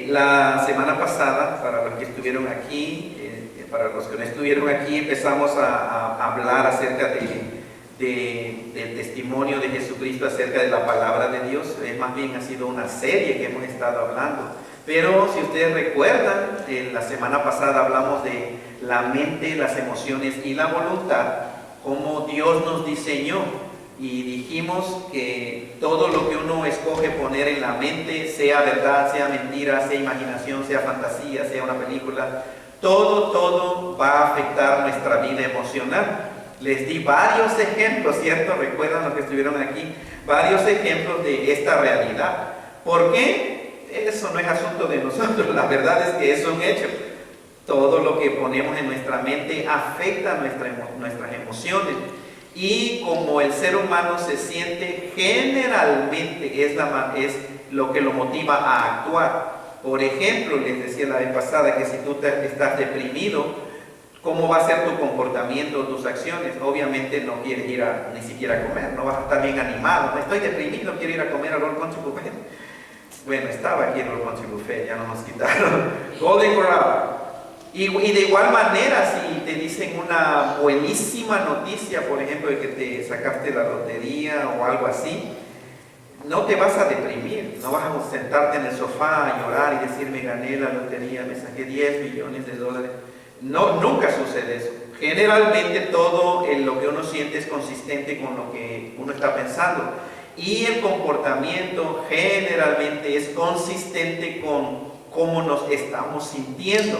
La semana pasada, para los que estuvieron aquí, para los que no estuvieron aquí, empezamos a hablar acerca del testimonio de Jesucristo, acerca de la palabra de Dios. Más bien ha sido una serie que hemos estado hablando. Pero si ustedes recuerdan, la semana pasada hablamos de la mente, las emociones y la voluntad, cómo Dios nos diseñó. Y dijimos que todo lo que uno escoge poner en la mente, sea verdad, sea mentira, sea imaginación, sea fantasía, sea una película, todo va a afectar nuestra vida emocional. Les di varios ejemplos, ¿cierto? Recuerdan los que estuvieron aquí, varios ejemplos de esta realidad. ¿Por qué? Eso no es asunto de nosotros, la verdad es que es un hecho. Todo lo que ponemos en nuestra mente afecta nuestras emociones. Y como el ser humano se siente, generalmente es lo que lo motiva a actuar. Por ejemplo, les decía la vez pasada que si tú estás deprimido, ¿cómo va a ser tu comportamiento, tus acciones? Obviamente no quieres ir ni siquiera a comer, no vas a estar bien animado. No estoy deprimido, quiero ir a comer a Roll Country Buffet. Bueno, estaba aquí en Roll Country Buffet, ya nos quitaron. Golden Corral. Y de igual manera, si te dicen una buenísima noticia, por ejemplo, de que te sacaste la lotería o algo así, no te vas a deprimir, no vas a sentarte en el sofá a llorar y decir, me gané la lotería, me saqué 10 millones de dólares. No, nunca sucede eso. Generalmente todo lo que uno siente es consistente con lo que uno está pensando. Y el comportamiento generalmente es consistente con cómo nos estamos sintiendo.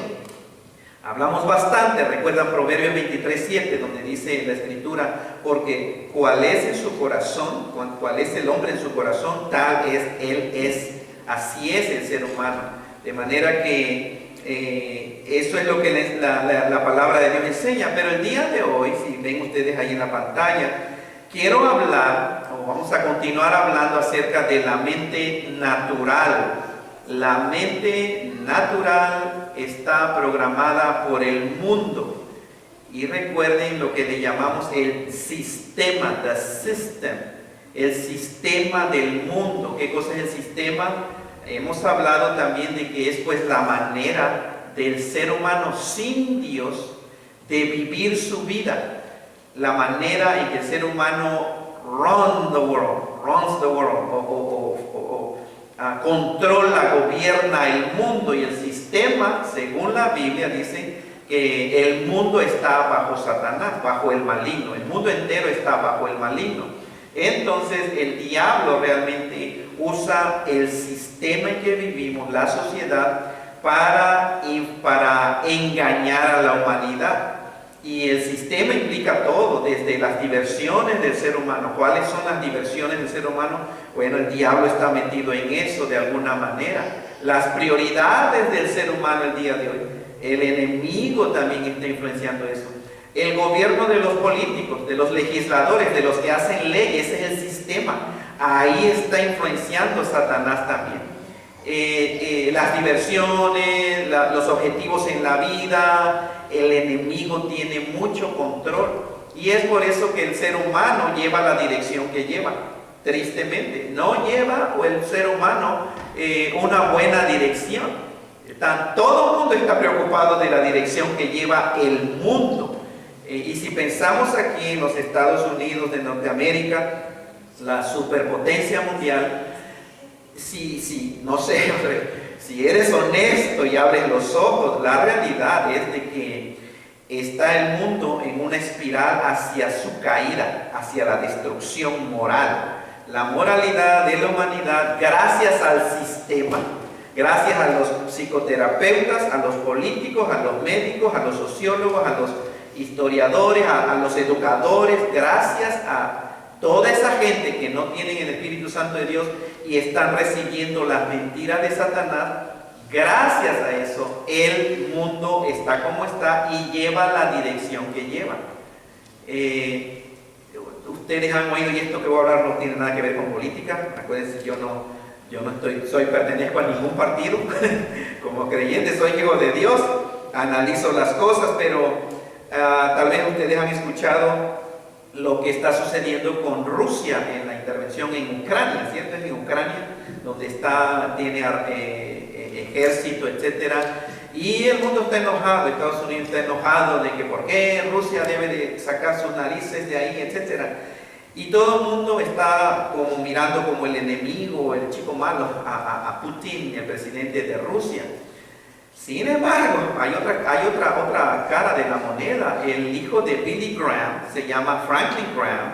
Hablamos bastante, recuerdan Proverbios 23:7, donde dice la Escritura, porque cuál es en su corazón, cuál es el hombre en su corazón, tal es él es. Así es el ser humano. De manera que eso es lo que la palabra de Dios enseña. Pero el día de hoy, si ven ustedes ahí en la pantalla, quiero hablar, o vamos a continuar hablando acerca de la mente natural. La mente natural está programada por el mundo. Y recuerden lo que le llamamos el sistema, the system, el sistema del mundo. ¿Qué cosa es el sistema? Hemos hablado también de que es pues la manera del ser humano sin Dios de vivir su vida. La manera en que el ser humano runs the world, controla, gobierna el mundo, y el sistema, según la Biblia, dice que el mundo está bajo Satanás, bajo el maligno. El mundo entero está bajo el maligno. Entonces el diablo realmente usa el sistema en que vivimos, la sociedad, para engañar a la humanidad. Y el sistema implica todo, desde las diversiones del ser humano. ¿Cuáles son las diversiones del ser humano? Bueno, el diablo está metido en eso de alguna manera. Las prioridades del ser humano el día de hoy. El enemigo también está influenciando eso. El gobierno de los políticos, de los legisladores, de los que hacen leyes, ese es el sistema. Ahí está influenciando Satanás también. Las diversiones, los objetivos en la vida, el enemigo tiene mucho control, y es por eso que el ser humano lleva la dirección que lleva. Tristemente, no lleva el ser humano una buena dirección. Todo el mundo está preocupado de la dirección que lleva el mundo. Y si pensamos aquí en los Estados Unidos de Norteamérica, la superpotencia mundial, no sé, si eres honesto y abres los ojos, la realidad es de que está el mundo en una espiral hacia su caída, hacia la destrucción moral. La moralidad de la humanidad, gracias al sistema, gracias a los psicoterapeutas, a los políticos, a los médicos, a los sociólogos, a los historiadores, a los educadores, gracias a toda esa gente que no tienen el Espíritu Santo de Dios y están recibiendo las mentiras de Satanás, gracias a eso el mundo está como está y lleva la dirección que lleva. Ustedes han oído, y esto que voy a hablar no tiene nada que ver con política. Acuérdense, yo no pertenezco a ningún partido. Como creyente soy hijo de Dios, analizo las cosas, pero tal vez ustedes han escuchado lo que está sucediendo con Rusia en la intervención en Ucrania, ¿cierto? Es en Ucrania donde tiene ejército, etcétera. Y el mundo está enojado, Estados Unidos está enojado de que por qué Rusia debe de sacar sus narices de ahí, etcétera. Y todo el mundo está como mirando como el enemigo, el chico malo, a Putin, el presidente de Rusia. Sin embargo, hay otra cara de la moneda. El hijo de Billy Graham, se llama Franklin Graham,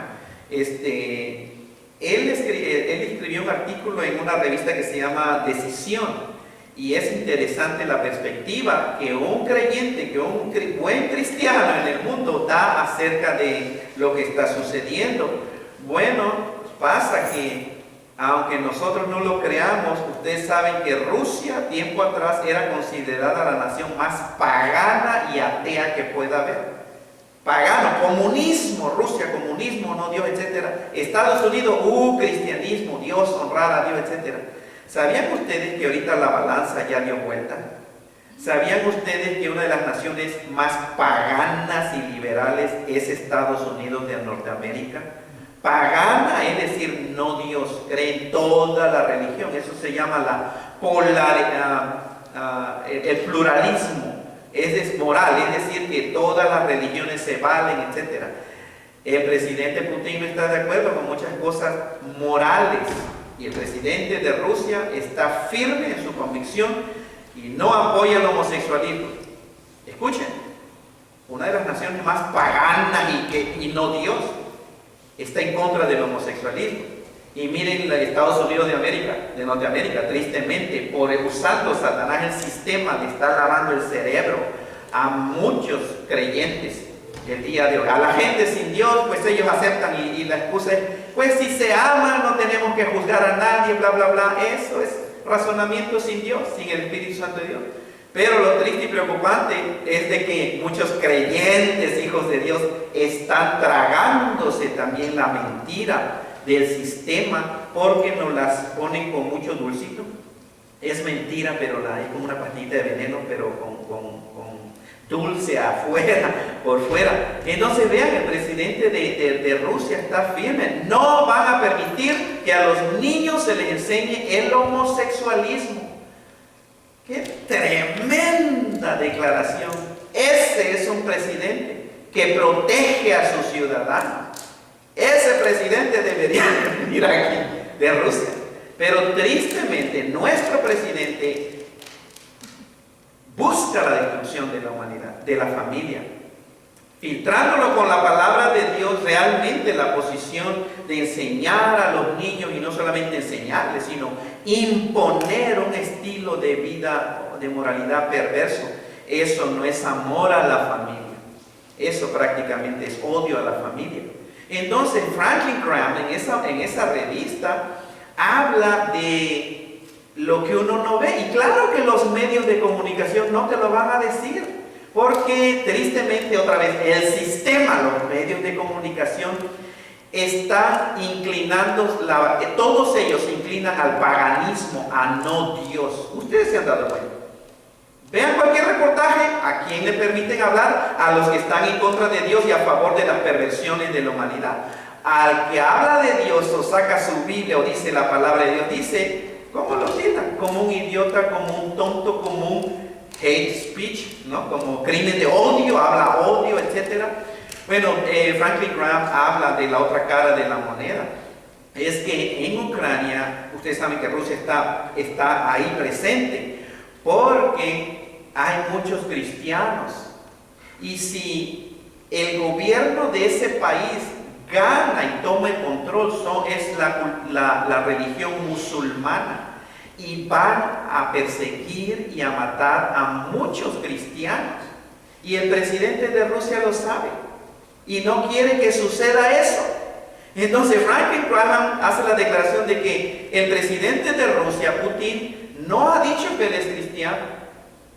él escribió un artículo en una revista que se llama Decisión. Y es interesante la perspectiva que un creyente, que un buen cristiano en el mundo da acerca de lo que está sucediendo. Bueno, pasa que, aunque nosotros no lo creamos, ustedes saben que Rusia, tiempo atrás, era considerada la nación más pagana y atea que pueda haber. Pagano, comunismo, Rusia, comunismo, no Dios, etcétera. Estados Unidos, cristianismo, Dios, honrar a Dios, etcétera. ¿Sabían ustedes que ahorita la balanza ya dio vuelta? ¿Sabían ustedes que una de las naciones más paganas y liberales es Estados Unidos de Norteamérica? Pagana, es decir, no Dios, cree en toda la religión. Eso se llama el pluralismo. Es moral, es decir, que todas las religiones se valen, etc. El presidente Putin no está de acuerdo con muchas cosas morales. Y el presidente de Rusia está firme en su convicción y no apoya el homosexualismo. Escuchen, una de las naciones más paganas y no Dios está en contra del homosexualismo. Y miren Estados Unidos de Norteamérica, tristemente, por usando Satanás el sistema, le está lavando el cerebro a muchos creyentes el día de hoy. A la gente sin Dios, pues ellos aceptan y la excusa es, pues si se aman no tenemos que juzgar a nadie, bla, bla, bla. Eso es razonamiento sin Dios, sin el Espíritu Santo de Dios. Pero lo triste y preocupante es de que muchos creyentes, hijos de Dios, están tragándose también la mentira del sistema porque nos las ponen con mucho dulcito. Es mentira, pero es como una pastillita de veneno, pero con dulce afuera, por fuera. Entonces vean, el presidente de Rusia está firme. No van a permitir que a los niños se les enseñe el homosexualismo. ¡Qué tremenda declaración! Ese es un presidente que protege a sus ciudadanos. Ese presidente debería venir aquí, de Rusia. Pero tristemente, nuestro presidente busca la destrucción de la humanidad, de la familia, filtrándolo con la palabra de Dios, realmente la posición de enseñar a los niños, y no solamente enseñarles, sino imponer un estilo de vida, de moralidad perverso. Eso no es amor a la familia, eso prácticamente es odio a la familia. Entonces Franklin Graham en esa revista habla de lo que uno no ve, y claro que los medios de comunicación no te lo van a decir, porque tristemente otra vez el sistema, los medios de comunicación están inclinando, todos ellos se inclinan al paganismo, a no Dios. Ustedes se han dado cuenta. Vean cualquier reportaje, ¿a quién le permiten hablar? A los que están en contra de Dios y a favor de las perversiones de la humanidad. Al que habla de Dios o saca su Biblia o dice la palabra de Dios, dice, ¿cómo lo citan? Como un idiota, como un tonto, como un hate speech, ¿no? Como crimen de odio, habla odio, etc. Bueno, Franklin Graham habla de la otra cara de la moneda. Es que en Ucrania, ustedes saben que Rusia está ahí presente, porque hay muchos cristianos. Y si el gobierno de ese país gana y toma el control, es la religión musulmana, y van a perseguir y a matar a muchos cristianos, y el presidente de Rusia lo sabe y no quiere que suceda eso. Entonces Franklin Graham hace la declaración de que el presidente de Rusia, Putin, no ha dicho que él es cristiano,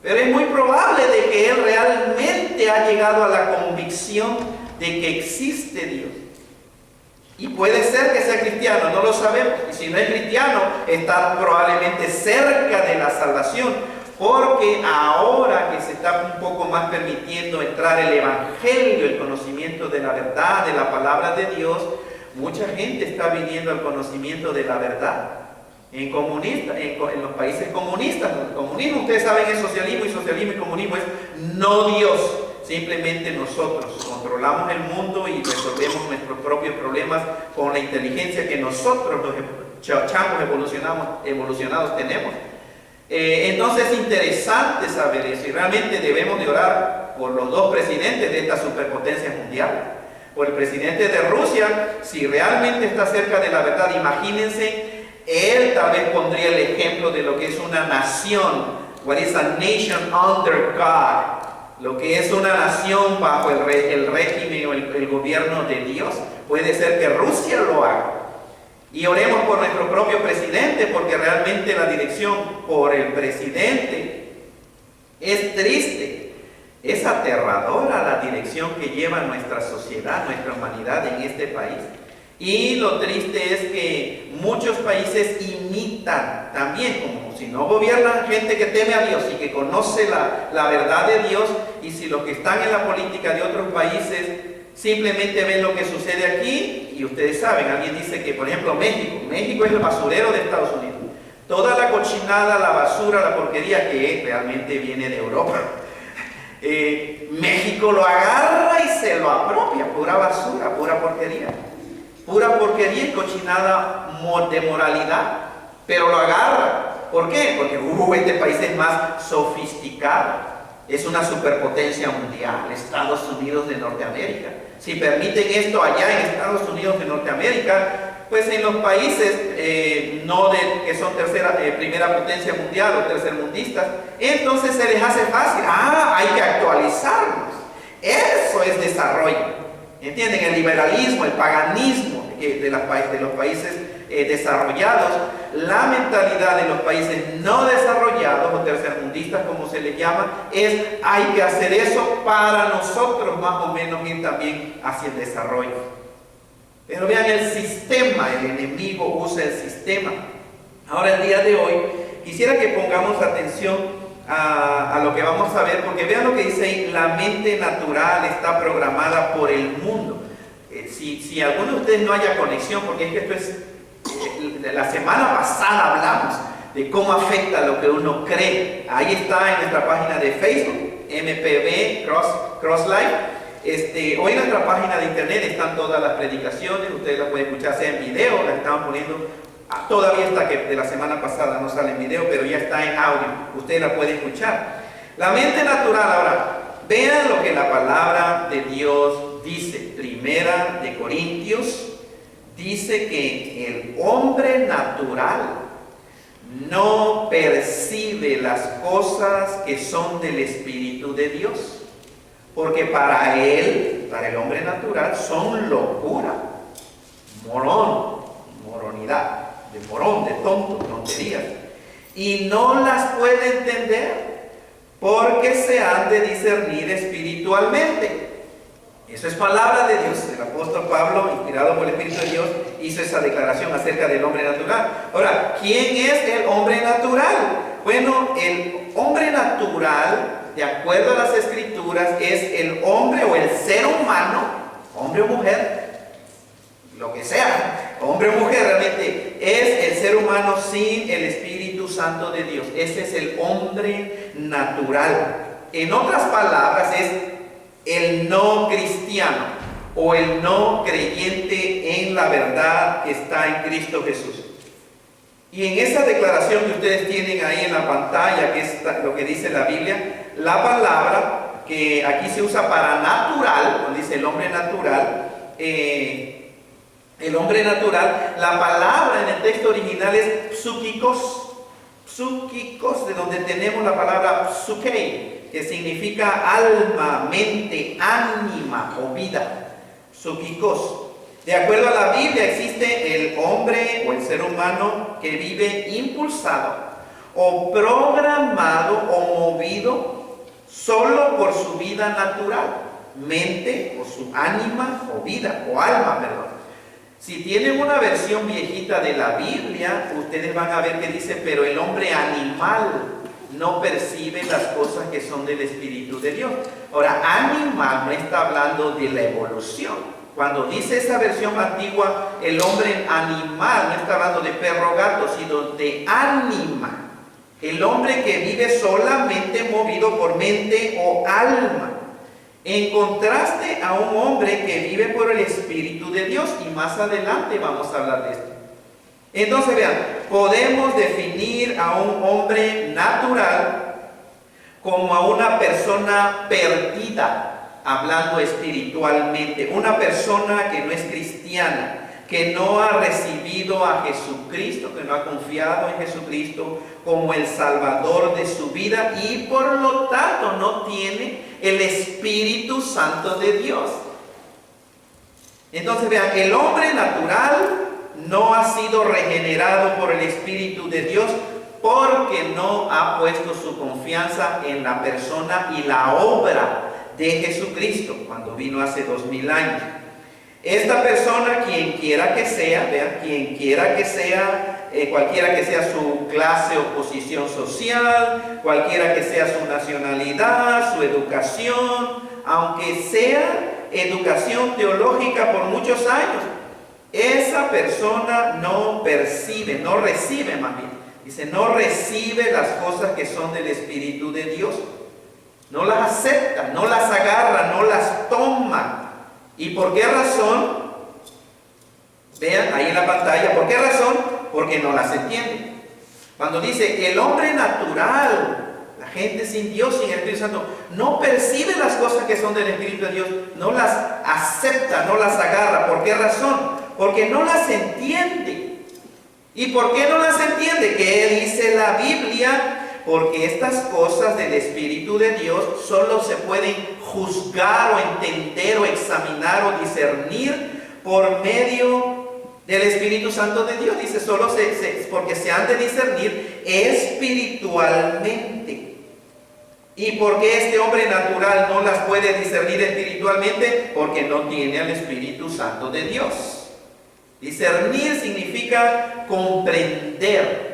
pero es muy probable de que él realmente ha llegado a la convicción de que existe Dios. Y puede ser que sea cristiano, no lo sabemos. Y si no es cristiano, está probablemente cerca de la salvación. Porque ahora que se está un poco más permitiendo entrar el evangelio, el conocimiento de la verdad, de la palabra de Dios, mucha gente está viniendo al conocimiento de la verdad. en los países comunistas. El comunismo, ustedes saben, es socialismo, y socialismo y comunismo es no Dios. Simplemente nosotros controlamos el mundo y resolvemos nuestros propios problemas con la inteligencia que nosotros, los changos evolucionados, tenemos. Entonces es interesante saber eso, y realmente debemos de orar por los dos presidentes de esta superpotencia mundial. Por el presidente de Rusia, si realmente está cerca de la verdad, imagínense, él tal vez pondría el ejemplo de lo que es una nación, what is a nation under God, lo que es una nación bajo el régimen o el gobierno de Dios. Puede ser que Rusia lo haga. Y oremos por nuestro propio presidente, porque realmente la dirección por el presidente es triste, es aterradora la dirección que lleva nuestra sociedad, nuestra humanidad en este país. Y lo triste es que muchos países imitan también, como si no gobiernan gente que teme a Dios y que conoce la verdad de Dios, y si los que están en la política de otros países simplemente ven lo que sucede aquí. Y ustedes saben, alguien dice que, por ejemplo, México es el basurero de Estados Unidos. Toda la cochinada, la basura, la porquería que realmente viene de Europa, México lo agarra y se lo apropia. Pura basura, pura porquería y cochinada de moralidad, pero lo agarra. ¿Por qué? Porque este país es más sofisticado. Es una superpotencia mundial, Estados Unidos de Norteamérica. Si permiten esto allá en Estados Unidos de Norteamérica, pues en los países que son primera potencia mundial o tercermundistas, entonces se les hace fácil. Hay que actualizarnos. Eso es desarrollo. ¿Entienden? El liberalismo, el paganismo de los países desarrollados, la mentalidad de los países no desarrollados o tercermundistas, como se les llama, hay que hacer eso para nosotros más o menos ir también hacia el desarrollo. Pero vean el sistema, el enemigo usa el sistema. Ahora, el día de hoy, quisiera que pongamos atención a lo que vamos a ver, porque vean lo que dice ahí: la mente natural está programada por el mundo. Si alguno de ustedes no haya conexión, porque es que esto es, la semana pasada hablamos de cómo afecta lo que uno cree. Ahí está en nuestra página de Facebook, MPB Cross Life. Hoy en nuestra página de internet están todas las predicaciones, ustedes las pueden escuchar, sea en video, las estamos poniendo. Todavía está, que de la semana pasada no sale en video, pero ya está en audio, usted la puede escuchar. La mente natural. Ahora, vean lo que la palabra de Dios dice. Primera de Corintios dice que el hombre natural no percibe las cosas que son del Espíritu de Dios, porque para el hombre natural son locura, moronidad, de morón, de tonto, tonterías, y no las puede entender porque se han de discernir espiritualmente. Eso es palabra de Dios. El apóstol Pablo, inspirado por el Espíritu de Dios, hizo esa declaración acerca del hombre natural. Ahora, ¿quién es el hombre natural? Bueno, el hombre natural, de acuerdo a las Escrituras, es el hombre o el ser humano, hombre o mujer, lo que sea, hombre o mujer, realmente es el ser humano sin el Espíritu Santo de Dios. Ese es el hombre natural. En otras palabras, es el no cristiano o el no creyente en la verdad que está en Cristo Jesús. Y en esa declaración que ustedes tienen ahí en la pantalla, que es lo que dice la Biblia, la palabra que aquí se usa para natural, cuando dice el hombre natural, la palabra en el texto original es psúquicos, de donde tenemos la palabra psuke, que significa alma, mente, ánima o vida. Psúquicos. De acuerdo a la Biblia, existe el hombre o el ser humano que vive impulsado o programado o movido solo por su vida natural, mente o su ánima o vida o alma, perdón. Si tienen una versión viejita de la Biblia, ustedes van a ver que dice: pero el hombre animal no percibe las cosas que son del Espíritu de Dios. Ahora, animal no está hablando de la evolución, Cuando dice esa versión antigua, el hombre animal, no está hablando de perro o gato, sino de ánima. El hombre que vive solamente movido por mente o alma. En contraste a un hombre que vive por el Espíritu de Dios. Y más adelante vamos a hablar de esto. Entonces vean, podemos definir a un hombre natural como a una persona perdida, hablando espiritualmente, una persona que no es cristiana, que no ha recibido a Jesucristo, que no ha confiado en Jesucristo como el Salvador de su vida y por lo tanto no tiene el Espíritu Santo de Dios. Entonces vean, el hombre natural no ha sido regenerado por el Espíritu de Dios porque no ha puesto su confianza en la persona y la obra de Jesucristo cuando vino hace 2000 años. Esta persona, quien quiera que sea, vean, quien quiera que sea, cualquiera que sea su clase o posición social, cualquiera que sea su nacionalidad, su educación, aunque sea educación teológica por muchos años, esa persona no percibe, no recibe más bien, dice, no recibe las cosas que son del Espíritu de Dios. No las acepta, no las agarra, no las toma. ¿Y por qué razón? Vean ahí en la pantalla, ¿por qué razón? Porque no las entiende. Cuando dice que el hombre natural, la gente sin Dios, sin el Espíritu Santo, no percibe las cosas que son del Espíritu de Dios, no las acepta, no las agarra. ¿Por qué razón? Porque no las entiende. ¿Y por qué no las entiende? ¿Qué dice la Biblia? Porque estas cosas del Espíritu de Dios solo se pueden juzgar o entender o examinar o discernir por medio del Espíritu Santo de Dios. Dice, solo porque se han de discernir espiritualmente. ¿Y por qué este hombre natural no las puede discernir espiritualmente? Porque no tiene al Espíritu Santo de Dios. Discernir significa comprender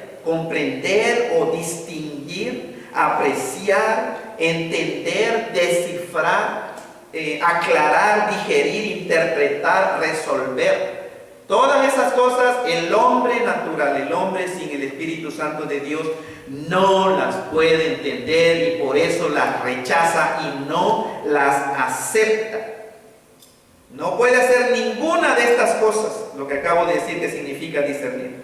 o distinguir, apreciar, entender, descifrar, aclarar, digerir, interpretar, resolver. Todas esas cosas el hombre natural, el hombre sin el Espíritu Santo de Dios no las puede entender y por eso las rechaza y no las acepta. No puede hacer ninguna de estas cosas, lo que acabo de decir que significa discernir.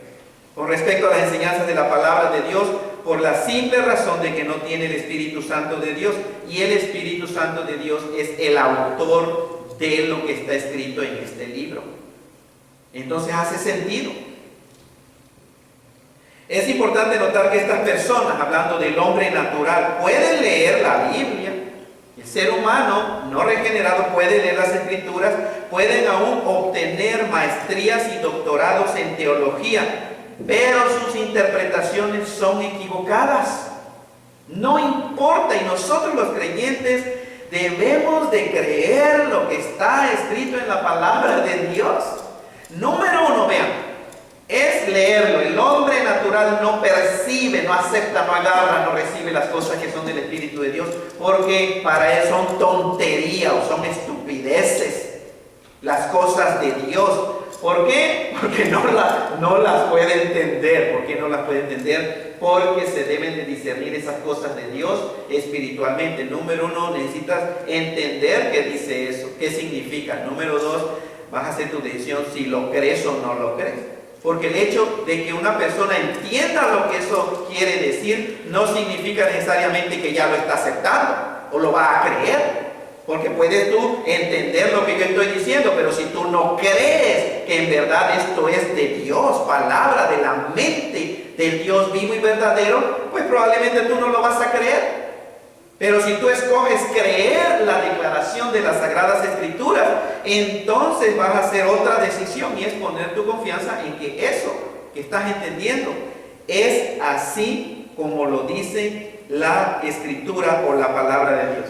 Con respecto a las enseñanzas de la palabra de Dios, por la simple razón de que no tiene el Espíritu Santo de Dios, y el Espíritu Santo de Dios es el autor de lo que está escrito en este libro. Entonces hace sentido. Es importante notar que estas personas, hablando del hombre natural, pueden leer la Biblia. El ser humano no regenerado puede leer las Escrituras, pueden aún obtener maestrías y doctorados en teología, pero sus interpretaciones son equivocadas. No importa, y nosotros los creyentes debemos de creer lo que está escrito en la palabra de Dios. Número uno, vean, es leerlo. El hombre natural no percibe, no acepta, no agarra, no recibe las cosas que son del Espíritu de Dios, porque para él son tonterías o son estupideces las cosas de Dios. ¿Por qué? Porque no las puede entender. ¿Por qué no las puede entender? Porque se deben de discernir esas cosas de Dios espiritualmente. Número uno, necesitas entender qué dice eso, qué significa. Número dos, vas a hacer tu decisión si lo crees o no lo crees. Porque el hecho de que una persona entienda lo que eso quiere decir no significa necesariamente que ya lo está aceptando o lo va a creer. Porque puedes tú entender lo que yo estoy diciendo, pero si tú no crees que en verdad esto es de Dios, palabra de la mente del Dios vivo y verdadero, pues probablemente tú no lo vas a creer. Pero si tú escoges creer la declaración de las Sagradas Escrituras, entonces vas a hacer otra decisión y es poner tu confianza en que eso que estás entendiendo es así como lo dice la Escritura o la palabra de Dios.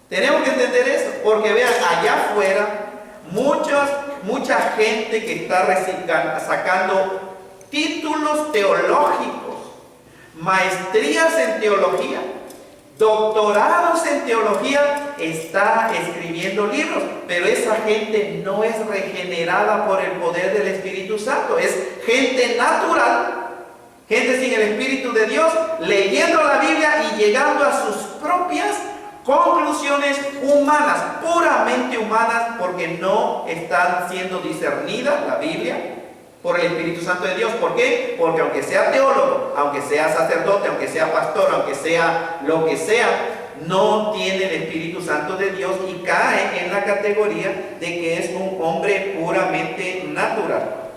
Tenemos que entender eso, porque vean, allá afuera, mucha gente que está sacando títulos teológicos, maestrías en teología, doctorados en teología, está escribiendo libros, pero esa gente no es regenerada por el poder del Espíritu Santo, es gente natural, gente sin el Espíritu de Dios, leyendo la Biblia y llegando a sus propias conclusiones humanas, puramente humanas, porque no están siendo discernidas la Biblia por el Espíritu Santo de Dios. ¿Por qué? Porque aunque sea teólogo, aunque sea sacerdote, aunque sea pastor, aunque sea lo que sea, no tiene el Espíritu Santo de Dios y cae en la categoría de que es un hombre puramente natural.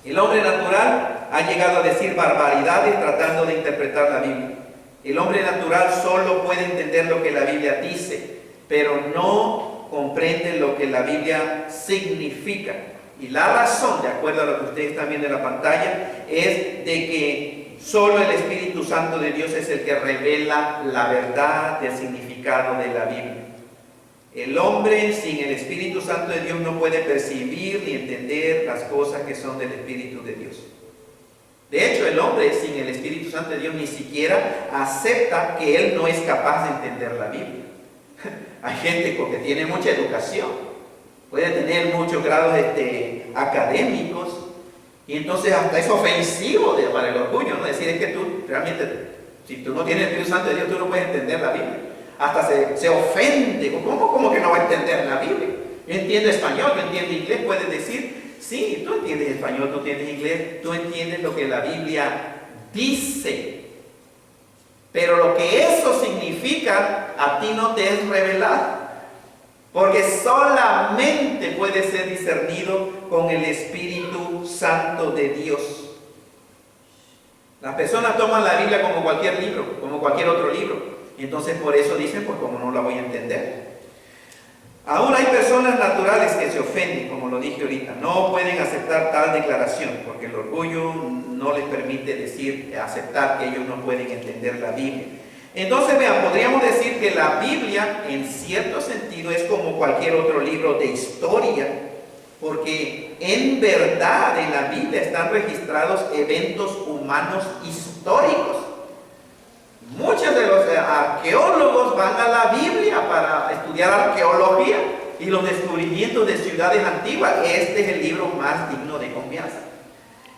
El hombre natural ha llegado a decir barbaridades tratando de interpretar la Biblia. El hombre natural solo puede entender lo que la Biblia dice, pero no comprende lo que la Biblia significa. Y la razón, de acuerdo a lo que ustedes están viendo en la pantalla, es de que solo el Espíritu Santo de Dios es el que revela la verdad del significado de la Biblia. El hombre sin el Espíritu Santo de Dios no puede percibir ni entender las cosas que son del Espíritu de Dios. De hecho, el hombre sin el Espíritu Santo de Dios ni siquiera acepta que él no es capaz de entender la Biblia. Hay gente que tiene mucha educación, puede tener muchos grados académicos, y entonces hasta es ofensivo para el orgullo, ¿no? Decir, es que tú realmente, si tú no tienes el Espíritu Santo de Dios, tú no puedes entender la Biblia. Hasta se ofende. ¿Cómo que no va a entender la Biblia? Yo entiendo español, yo entiendo inglés. Puedes decir, sí, tú entiendes español, tú entiendes inglés, tú entiendes lo que la Biblia dice. Pero lo que eso significa, a ti no te es revelado. Porque solamente puede ser discernido con el Espíritu Santo de Dios. Las personas toman la Biblia como cualquier libro, como cualquier otro libro. Y entonces por eso dicen, pues como no la voy a entender. Aún hay personas naturales que se ofenden, como lo dije ahorita. No pueden aceptar tal declaración, porque el orgullo no les permite aceptar que ellos no pueden entender la Biblia. Entonces, vean, podríamos decir que la Biblia, en cierto sentido, es como cualquier otro libro de historia, porque en verdad en la Biblia están registrados eventos humanos históricos. Muchos de los arqueólogos van a la Biblia para estudiar arqueología y los descubrimientos de ciudades antiguas. Este es el libro más digno de confianza.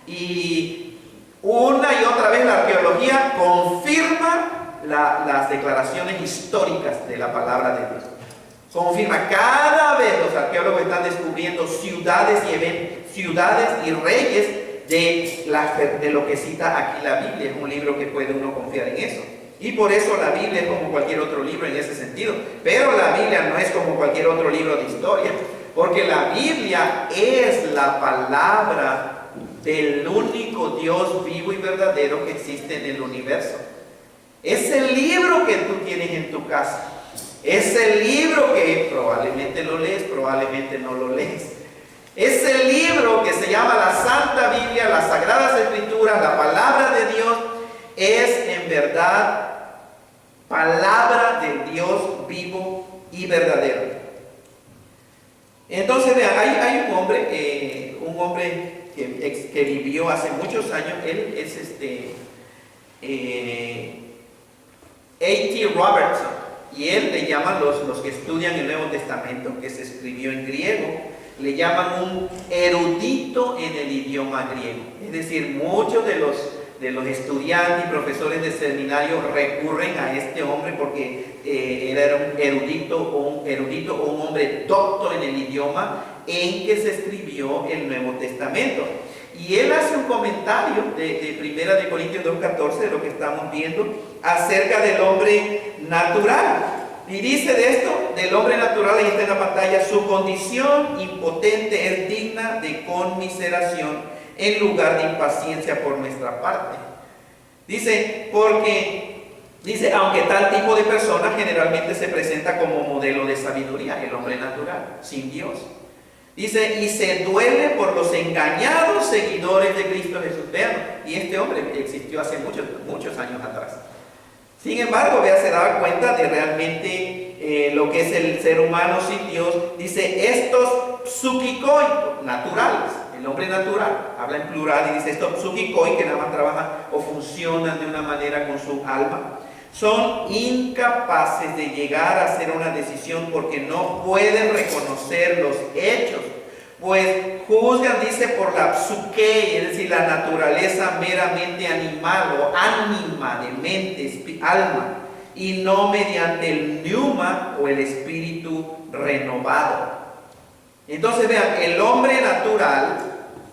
Y una y otra vez la arqueología confirma las declaraciones históricas de la palabra de Dios. Confirma, cada vez los arqueólogos están descubriendo ciudades y reyes de lo que cita aquí la Biblia. Es un libro que puede uno confiar en eso. Y por eso la Biblia es como cualquier otro libro en ese sentido. Pero la Biblia no es como cualquier otro libro de historia, porque la Biblia es la palabra del único Dios vivo y verdadero que existe en el universo. Es el libro que tú tienes en tu casa. Es el libro que probablemente lo lees, probablemente no lo lees. Es el libro que se llama la Santa Biblia, las Sagradas Escrituras, la palabra de Dios. Es en verdad palabra del Dios vivo y verdadero. Entonces, vean, hay un hombre que vivió hace muchos años. Él es A.T. Robertson, y él le llaman los que estudian el Nuevo Testamento, que se escribió en griego, le llaman un erudito en el idioma griego. Es decir, muchos de los estudiantes y profesores de seminario recurren a este hombre porque era un erudito o un hombre docto en el idioma en que se escribió el Nuevo Testamento. Y él hace un comentario de 1 Corintios 2:14, de lo que estamos viendo, acerca del hombre natural. Y dice de esto, del hombre natural, ahí está en la pantalla: su condición impotente es digna de conmiseración en lugar de impaciencia por nuestra parte. Dice, aunque tal tipo de persona generalmente se presenta como modelo de sabiduría, el hombre natural, sin Dios. Dice, y se duele por los engañados seguidores de Cristo Jesús. Vean, y este hombre existió hace muchos años atrás. Sin embargo, se daba cuenta de realmente lo que es el ser humano sin Dios. Dice, estos psukikoi, naturales, el hombre natural, habla en plural y dice estos psukikoi, que nada más trabajan o funcionan de una manera con su alma, Son incapaces de llegar a hacer una decisión porque no pueden reconocer los hechos, pues juzgan, dice, por la psuque, es decir, la naturaleza meramente animal o ánima de mente, alma, y no mediante el pneuma o el espíritu renovado. Entonces vean, el hombre natural,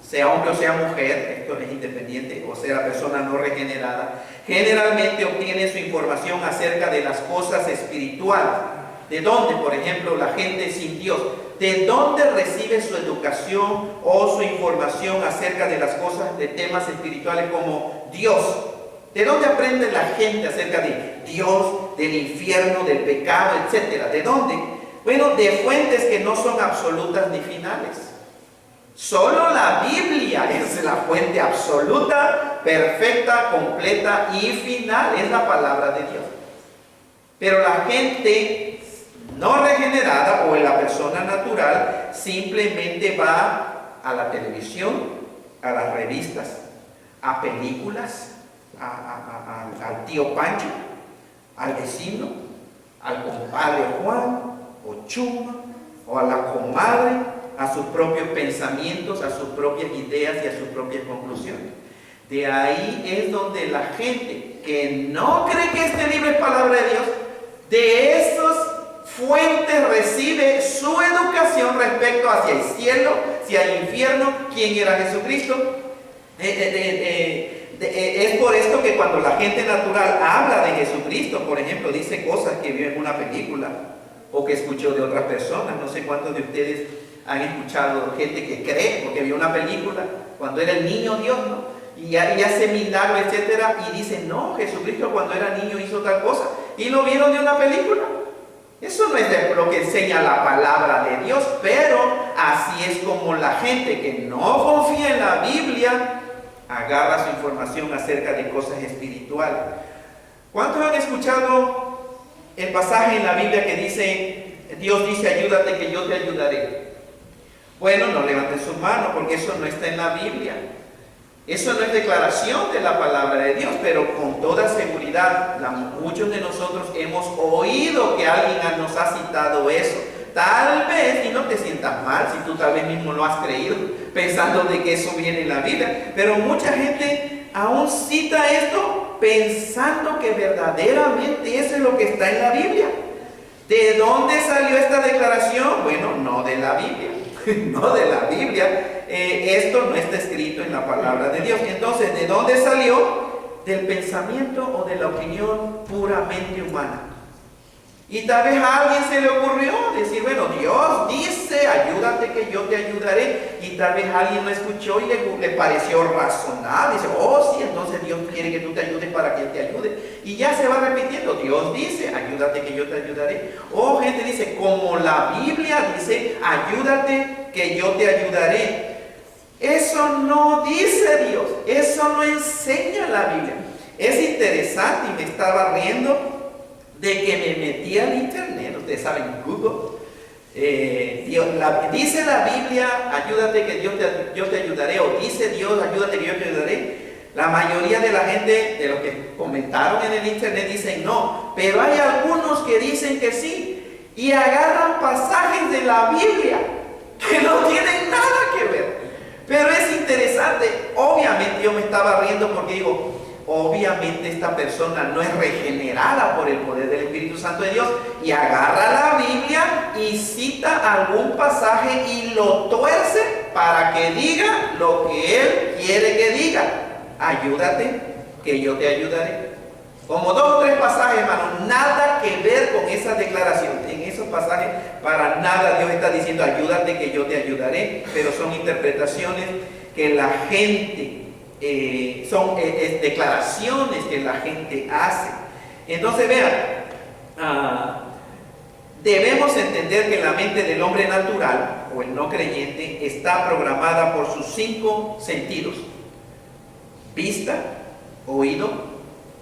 sea hombre o sea mujer, esto es independiente, o sea persona no regenerada, generalmente obtiene su información acerca de las cosas espirituales. ¿De dónde? Por ejemplo, la gente sin Dios. ¿De dónde recibe su educación o su información acerca de las cosas, de temas espirituales como Dios? ¿De dónde aprende la gente acerca de Dios, del infierno, del pecado, etcétera? ¿De dónde? Bueno, de fuentes que no son absolutas ni finales. Solo la Biblia es la fuente absoluta, perfecta, completa y final. Es la palabra de Dios. Pero la gente no regenerada o la persona natural simplemente va a la televisión, a las revistas, a películas, al tío Pancho, al vecino, al compadre Juan o Chuma o a la comadre, a sus propios pensamientos, a sus propias ideas y a sus propias conclusiones. De ahí es donde la gente que no cree que este libro es palabra de Dios, de esas fuentes recibe su educación respecto hacia el cielo, hacia el infierno, quién era Jesucristo. Es por esto que cuando la gente natural habla de Jesucristo, por ejemplo, dice cosas que vio en una película o que escuchó de otras personas. No sé cuántos de ustedes han escuchado gente que cree porque vio una película cuando era el niño Dios, ¿no? Y hace milagros, etcétera, y dicen, no, Jesucristo cuando era niño hizo tal cosa, y lo vieron de una película. Eso no es de lo que enseña la palabra de Dios, pero así es como la gente que no confía en la Biblia agarra su información acerca de cosas espirituales. ¿Cuántos han escuchado el pasaje en la Biblia que dice, Dios dice, ayúdate que yo te ayudaré? Bueno, no levanten su mano porque eso no está en la Biblia. Eso no es declaración de la palabra de Dios, pero con toda seguridad, muchos de nosotros hemos oído que alguien nos ha citado eso. Tal vez, y no te sientas mal si tú tal vez mismo lo has creído, pensando de que eso viene en la Biblia, pero mucha gente aún cita esto pensando que verdaderamente eso es lo que está en la Biblia. ¿De dónde salió esta declaración? Bueno, no de la Biblia. No de la Biblia. Esto no está escrito en la palabra de Dios. Entonces, ¿de dónde salió? Del pensamiento o de la opinión puramente humana. Y tal vez a alguien se le ocurrió decir, bueno, Dios dice, ayúdate que yo te ayudaré. Y tal vez alguien lo escuchó y le pareció razonable. Dice, oh sí, entonces Dios quiere que tú te ayudes para que Él te ayude. Y ya se va repitiendo, Dios dice, ayúdate que yo te ayudaré. O gente dice, como la Biblia dice, ayúdate que yo te ayudaré. Eso no dice Dios, eso no enseña la Biblia. Es interesante y me estaba riendo de que me metí al internet, ustedes saben, Google. Dice la Biblia, ayúdate que yo te ayudaré, o dice Dios, ayúdate que yo te ayudaré. La mayoría de la gente, de los que comentaron en el internet, dicen no, pero hay algunos que dicen que sí, y agarran pasajes de la Biblia que no tienen nada que ver. Pero es interesante, obviamente yo me estaba riendo porque digo, obviamente esta persona no es regenerada por el poder del Espíritu Santo de Dios y agarra la Biblia y cita algún pasaje y lo tuerce para que diga lo que él quiere que diga. Ayúdate, que yo te ayudaré. Como 2 o 3 pasajes, hermano, nada que ver con esa declaración. En esos pasajes, para nada Dios está diciendo, ayúdate que yo te ayudaré, pero son interpretaciones que la gente son declaraciones que la gente hace. Entonces vean, debemos entender que la mente del hombre natural o el no creyente está programada por sus 5 sentidos: vista, oído,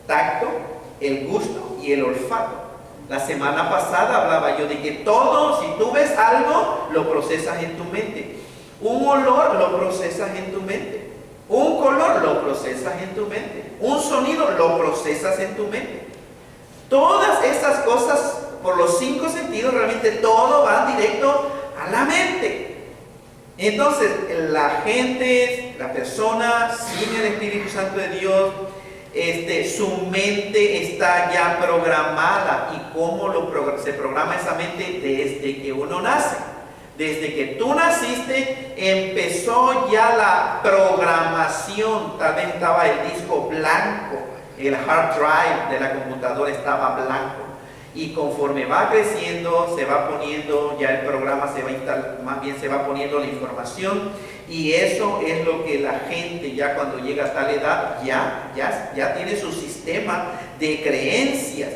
tacto, el gusto y el olfato. La semana pasada hablaba yo de que todo, si tú ves algo, lo procesas en tu mente. Un olor lo procesas en tu mente. Un color lo procesas en tu mente. Un sonido lo procesas en tu mente. Todas esas cosas, por los 5 sentidos, realmente todo va directo a la mente. Entonces, la gente, la persona sin el Espíritu Santo de Dios, su mente está ya programada. ¿Y cómo se programa esa mente? Desde que uno nace. Desde que tú naciste, empezó ya la programación. Tal vez estaba el disco blanco, el hard drive de la computadora estaba blanco. Y conforme va creciendo, se va poniendo, ya el programa se va instalando, más bien se va poniendo la información. Y eso es lo que la gente ya cuando llega a tal edad, ya tiene su sistema de creencias.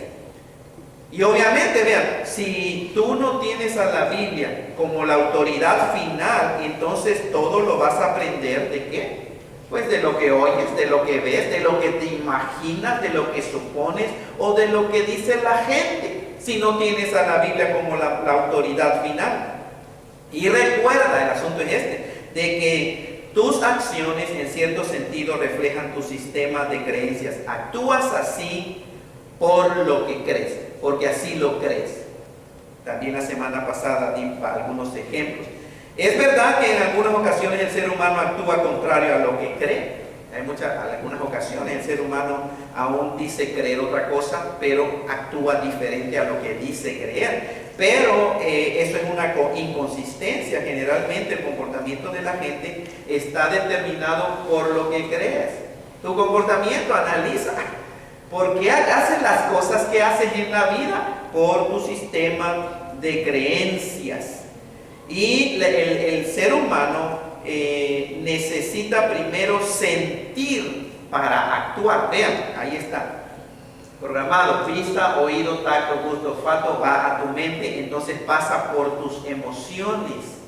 Y obviamente, vean, si tú no tienes a la Biblia como la autoridad final, entonces todo lo vas a aprender ¿de qué? Pues de lo que oyes, de lo que ves, de lo que te imaginas, de lo que supones o de lo que dice la gente, si no tienes a la Biblia como la autoridad final. Y recuerda, el asunto es de que tus acciones en cierto sentido reflejan tu sistema de creencias. Actúas así por lo que crees, porque así lo crees. También la semana pasada di algunos ejemplos. Es verdad que en algunas ocasiones el ser humano actúa contrario a lo que cree. Algunas ocasiones el ser humano aún dice creer otra cosa, pero actúa diferente a lo que dice creer. Pero eso es una inconsistencia. Generalmente el comportamiento de la gente está determinado por lo que crees. Tu comportamiento, analiza. ¿Por qué haces las cosas que haces en la vida? Por tu sistema de creencias. Y el ser humano necesita primero sentir para actuar. Vean, ahí está. Programado, vista, oído, tacto, gusto, olfato, va a tu mente, entonces pasa por tus emociones.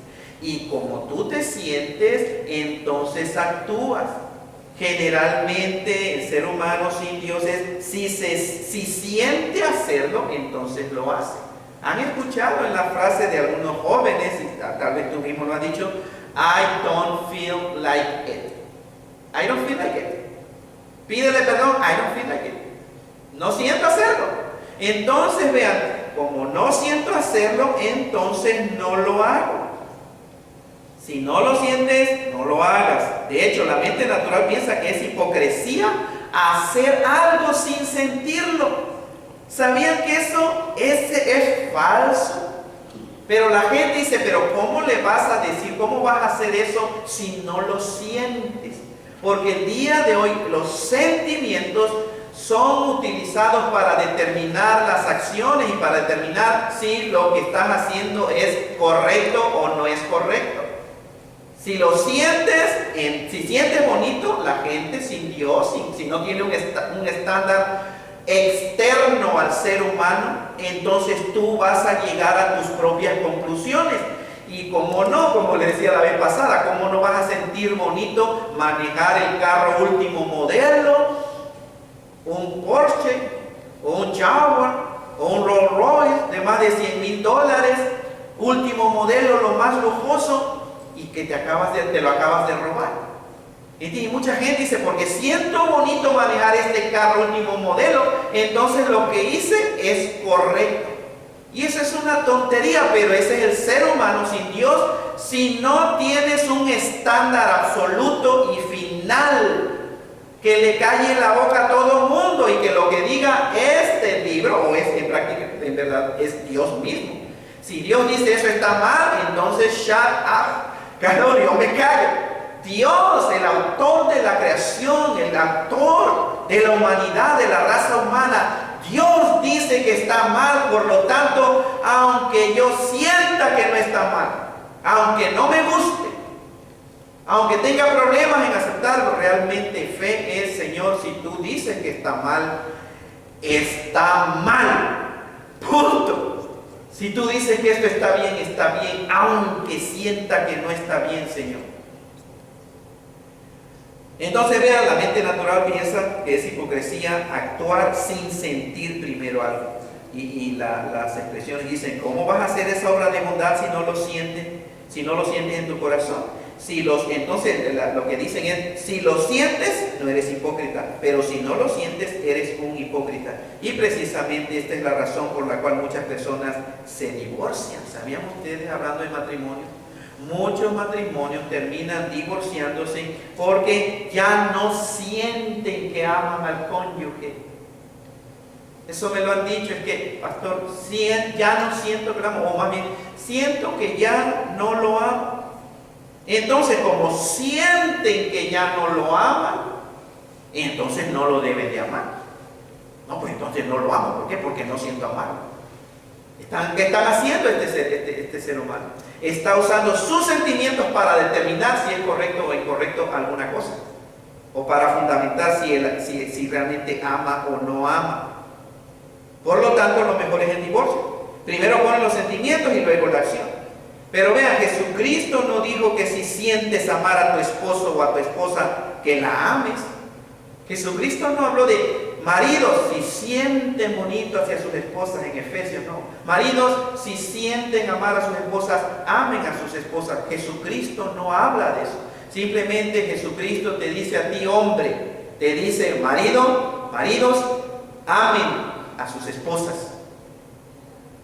Y como tú te sientes, entonces actúas. Generalmente el ser humano sin Dios es, si siente hacerlo, entonces lo hace. ¿Han escuchado en la frase de algunos jóvenes, y tal vez tú mismo lo has dicho, I don't feel like it? I don't feel like it. Pídele perdón, I don't feel like it. No siento hacerlo. Entonces vean, como no siento hacerlo, entonces no lo hago. Si no lo sientes, no lo hagas. De hecho, la mente natural piensa que es hipocresía hacer algo sin sentirlo. ¿Sabían que eso es falso? Pero la gente dice, pero ¿cómo le vas a decir, cómo vas a hacer eso si no lo sientes? Porque el día de hoy los sentimientos son utilizados para determinar las acciones y para determinar si lo que estás haciendo es correcto o no es correcto. Si lo sientes, si sientes bonito, la gente sin Dios, si no tiene un estándar externo al ser humano, entonces tú vas a llegar a tus propias conclusiones. Y como no, como le decía la vez pasada, como no vas a sentir bonito manejar el carro último modelo, un Porsche, o un Jaguar, o un Rolls Royce de más de $100,000, último modelo, lo más lujoso, y que te lo acabas de robar. Y mucha gente dice, porque siento bonito manejar este carro último modelo, entonces lo que hice es correcto. Y eso es una tontería, pero ese es el ser humano sin Dios. Si no tienes un estándar absoluto y final que le calle la boca a todo el mundo y que lo que diga este libro, o es en práctica, en verdad, es Dios mismo. Si Dios dice eso está mal, entonces shut up. Claro, yo me callo. Dios, el autor de la creación, el autor de la humanidad, de la raza humana, Dios dice que está mal, por lo tanto, aunque yo sienta que no está mal, aunque no me guste, aunque tenga problemas en aceptarlo, realmente fe es, Señor, si tú dices que está mal, punto. Si tú dices que esto está bien, aunque sienta que no está bien, Señor. Entonces vean, la mente natural piensa que es hipocresía actuar sin sentir primero algo. Y las expresiones dicen, ¿cómo vas a hacer esa obra de bondad si no lo sientes? Si no lo sientes en tu corazón. Entonces lo que dicen es, si lo sientes, no eres hipócrita, pero si no lo sientes, eres un hipócrita. Y precisamente esta es la razón por la cual muchas personas se divorcian. ¿Sabían ustedes, hablando de matrimonio? Muchos matrimonios terminan divorciándose porque ya no sienten que aman al cónyuge. Eso me lo han dicho, es que, pastor, ya no siento que lo amo, o más bien, siento que ya no lo amo. Entonces, como sienten que ya no lo aman, entonces no lo deben de amar. No, pues entonces no lo amo. ¿Por qué? Porque no siento amarlo. ¿Qué están haciendo este ser humano? Está usando sus sentimientos para determinar si es correcto o incorrecto alguna cosa, o para fundamentar si realmente ama o no ama. Por lo tanto, lo mejor es el divorcio. Primero ponen los sentimientos y luego la acción. Pero vean, Jesucristo no dijo que si sientes amar a tu esposo o a tu esposa, que la ames. Jesucristo no habló de maridos si sienten bonito hacia sus esposas en Efesios, no. Maridos si sienten amar a sus esposas, amen a sus esposas. Jesucristo no habla de eso. Simplemente Jesucristo te dice a ti, hombre, te dice, maridos, amen a sus esposas.